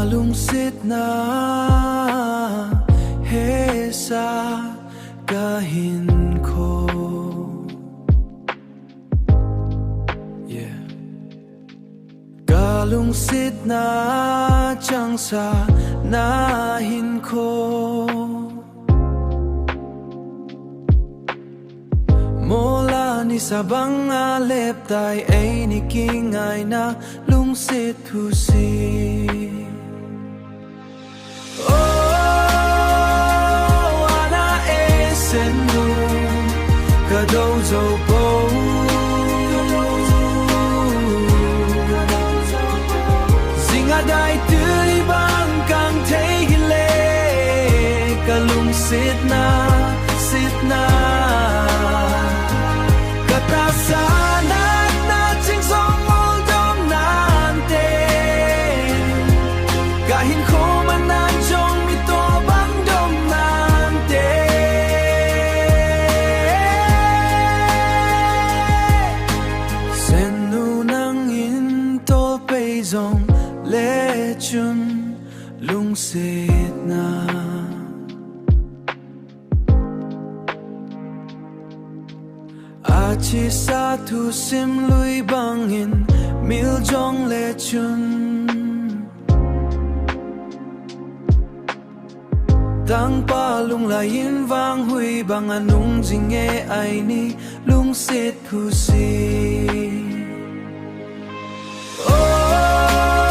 kalungsit na hesa kahin ko. Yeah. Kalungsit na tiyang sa nahin ko. Mula ni sabang alep tay ay nikingay na lungsit husi. Oh, ana esen nu kadozo po. Zingaday tulibang kang tehile kalungsit na sit na. Katasanat nating sumulong nante kahin ko man nanjong mitobang dom nante. Senu nang intol peizong lechun lungsit na. Achi satu sim lui bangin miljong lechun. Tang palung lain vang hui bang anung jinge ai ni lungsit husi. Oh,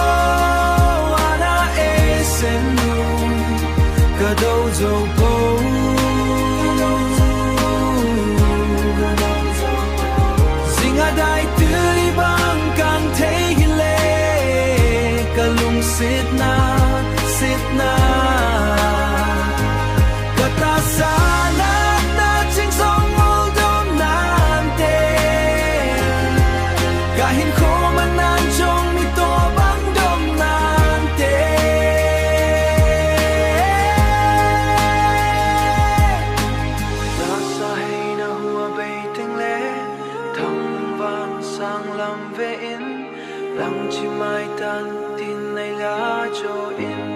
ana esen nu kadozo po. Zingaday tulibang kang tehile kalungsit na sit na. Katasanat nating sumulong nante kahin ko man nanjong mitobang dom nante. Nasahay na huwabay tingle tang vang sang lam vein lang chi mai tan tin nay la cho in